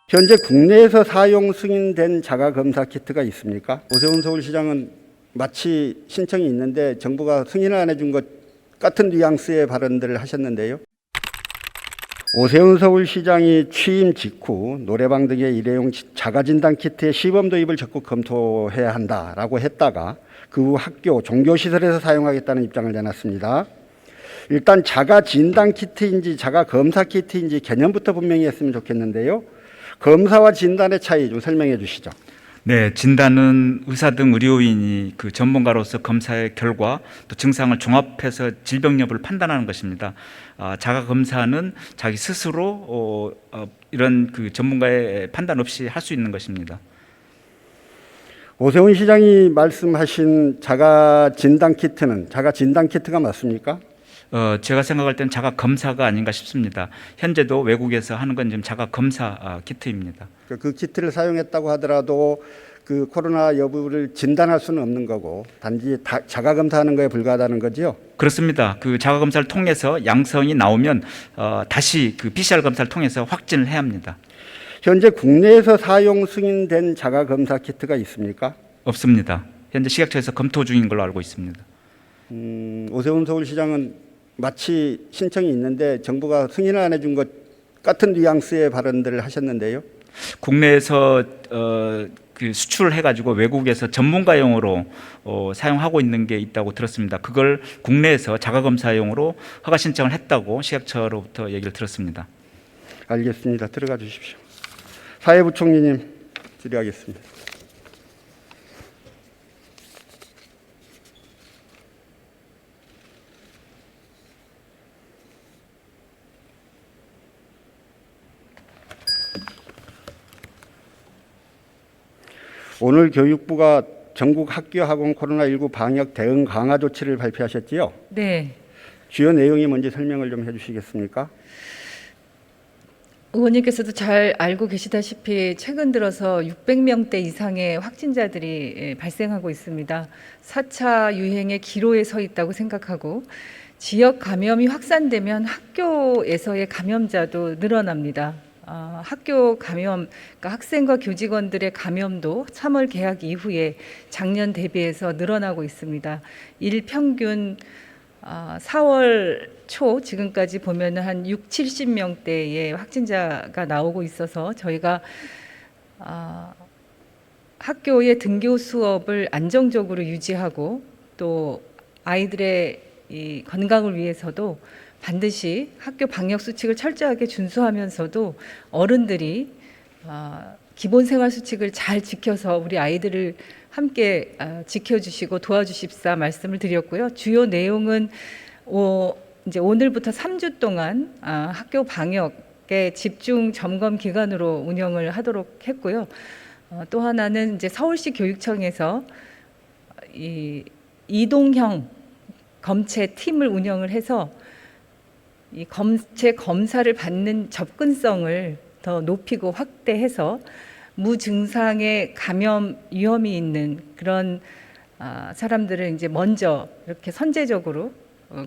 현재 국내에서 사용 승인된 자가검사 키트가 있습니까? 오세훈 서울시장은 마치 신청이 있는데 정부가 승인을 안 해준 것 같은 뉘앙스의 발언들을 하셨는데요. 오세훈 서울시장이 취임 직후 노래방 등의 일회용 자가진단 키트의 시범 도입을 적극 검토해야 한다라고 했다가 그 후 학교, 종교시설에서 사용하겠다는 입장을 내놨습니다. 일단 자가진단 키트인지 자가검사 키트인지 개념부터 분명히 했으면 좋겠는데요. 검사와 진단의 차이 좀 설명해 주시죠. 네, 진단은 의사 등 의료인이 그 전문가로서 검사의 결과 또 증상을 종합해서 질병 여부를 판단하는 것입니다. 자가 검사는 자기 스스로 이런 그 전문가의 판단 없이 할 수 있는 것입니다. 오세훈 시장이 말씀하신 자가 진단 키트가 맞습니까? 제가 생각할 때는 자가 검사가 아닌가 싶습니다. 현재도 외국에서 하는 건 지금 자가 검사 키트입니다. 그 키트를 사용했다고 하더라도 그 코로나 여부를 진단할 수는 없는 거고 단지 자가 검사하는 거에 불과하다는 거지요? 그렇습니다. 그 자가 검사를 통해서 양성이 나오면 다시 그 PCR 검사를 통해서 확진을 해야 합니다. 현재 국내에서 사용 승인된 자가 검사 키트가 있습니까? 없습니다. 현재 식약처에서 검토 중인 걸로 알고 있습니다. 오세훈 서울시장은 마치 신청이 있는데 정부가 승인을 안 해준 것 같은 뉘앙스의 발언들을 하셨는데요. 국내에서 그 수출을 해가지고 외국에서 전문가용으로 사용하고 있는 게 있다고 들었습니다. 그걸 국내에서 자가검사용으로 허가 신청을 했다고 식약처로부터 얘기를 들었습니다. 알겠습니다. 들어가 주십시오. 사회부총리님 질의하겠습니다. 오늘 교육부가 전국 학교 학원 코로나19 방역 대응 강화 조치를 발표하셨지요? 네. 주요 내용이 뭔지 설명을 좀 해주시겠습니까? 의원님께서도 잘 알고 계시다시피 최근 들어서 600명대 이상의 확진자들이 발생하고 있습니다. 4차 유행의 기로에 서 있다고 생각하고 지역 감염이 확산되면 학교에서의 감염자도 늘어납니다. 학교 감염, 그러니까 학생과 교직원들의 감염도 3월 개학 이후에 작년 대비해서 늘어나고 있습니다. 일평균 4월 초 지금까지 보면 한 6, 70명대의 확진자가 나오고 있어서 저희가 학교의 등교 수업을 안정적으로 유지하고 또 아이들의 이 건강을 위해서도 반드시 학교 방역 수칙을 철저하게 준수하면서도 어른들이 기본 생활 수칙을 잘 지켜서 우리 아이들을 함께 지켜주시고 도와주십사 말씀을 드렸고요. 주요 내용은 이제 오늘부터 3주 동안 학교 방역의 집중 점검 기간으로 운영을 하도록 했고요. 또 하나는 이제 서울시 교육청에서 이 이동형 검체 팀을 운영을 해서 이 검체 검사를 받는 접근성을 더 높이고 확대해서 무증상의 감염 위험이 있는 그런 사람들을 이제 먼저 이렇게 선제적으로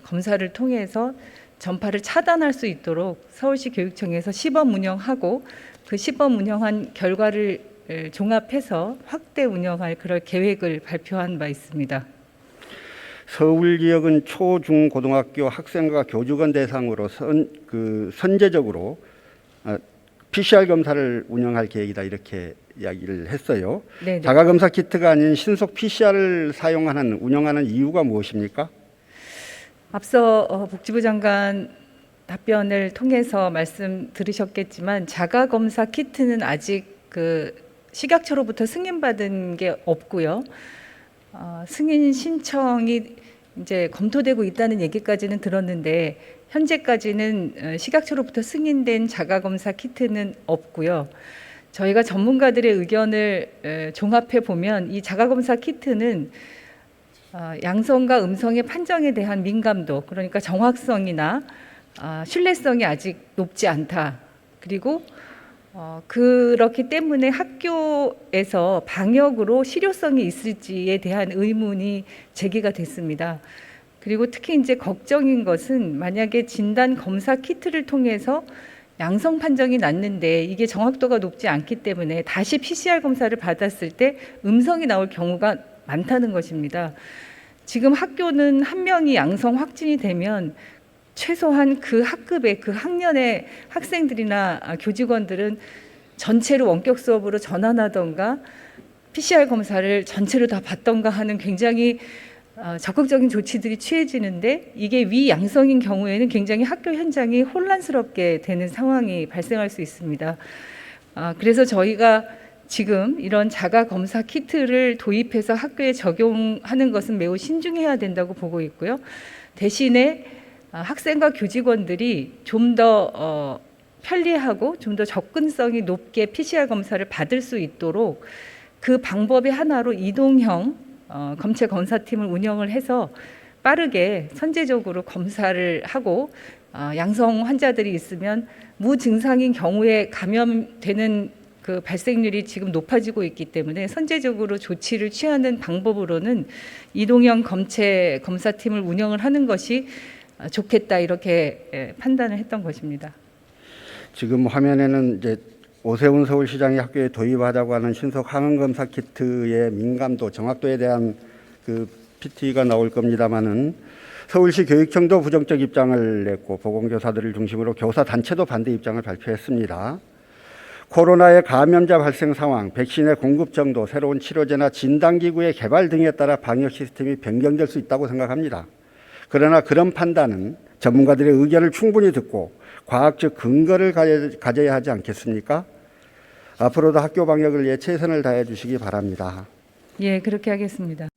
검사를 통해서 전파를 차단할 수 있도록 서울시 교육청에서 시범 운영하고 그 시범 운영한 결과를 종합해서 확대 운영할 그럴 계획을 발표한 바 있습니다. 서울 지역은 초, 중, 고등학교 학생과 교직원 대상으로 선제적으로 PCR 검사를 운영할 계획이다 이렇게 이야기를 했어요. 네네. 자가검사 키트가 아닌 신속 PCR을 운영하는 이유가 무엇입니까? 앞서 복지부 장관 답변을 통해서 말씀 들으셨겠지만 자가검사 키트는 아직 그 식약처로부터 승인받은 게 없고요. 승인 신청이 이제 검토되고 있다는 얘기까지는 들었는데 현재까지는 식약처로부터 승인된 자가검사 키트는 없고요. 저희가 전문가들의 의견을 종합해 보면 이 자가검사 키트는 양성과 음성의 판정에 대한 민감도, 그러니까 정확성이나 신뢰성이 아직 높지 않다. 그리고 그렇기 때문에 학교에서 방역으로 실효성이 있을지에 대한 의문이 제기가 됐습니다. 그리고 특히 이제 걱정인 것은 만약에 진단 검사 키트를 통해서 양성 판정이 났는데 이게 정확도가 높지 않기 때문에 다시 PCR 검사를 받았을 때 음성이 나올 경우가 많다는 것입니다. 지금 학교는 한 명이 양성 확진이 되면 최소한 그 학급의 그 학년의 학생들이나 교직원들은 전체로 원격 수업으로 전환하던가 PCR 검사를 전체로 다 받던가 하는 굉장히 적극적인 조치들이 취해지는데 이게 위양성인 경우에는 굉장히 학교 현장이 혼란스럽게 되는 상황이 발생할 수 있습니다. 그래서 저희가 지금 이런 자가 검사 키트를 도입해서 학교에 적용하는 것은 매우 신중해야 된다고 보고 있고요. 대신에 학생과 교직원들이 좀 더 편리하고 좀 더 접근성이 높게 PCR 검사를 받을 수 있도록 그 방법의 하나로 이동형 검체 검사팀을 운영을 해서 빠르게 선제적으로 검사를 하고 양성 환자들이 있으면 무증상인 경우에 감염되는 그 발생률이 지금 높아지고 있기 때문에 선제적으로 조치를 취하는 방법으로는 이동형 검체 검사팀을 운영을 하는 것이 좋겠다 이렇게 판단을 했던 것입니다. 지금 화면에는 이제 오세훈 서울시장이 학교에 도입하자고 하는 신속 항원 검사 키트의 민감도, 정확도에 대한 그 PT가 나올 겁니다만은 서울시 교육청도 부정적 입장을 냈고 보건교사들을 중심으로 교사 단체도 반대 입장을 발표했습니다. 코로나의 감염자 발생 상황, 백신의 공급 정도, 새로운 치료제나 진단기구의 개발 등에 따라 방역 시스템이 변경될 수 있다고 생각합니다. 그러나 그런 판단은 전문가들의 의견을 충분히 듣고 과학적 근거를 가져야 하지 않겠습니까? 앞으로도 학교 방역을 위해 최선을 다해 주시기 바랍니다. 예, 그렇게 하겠습니다.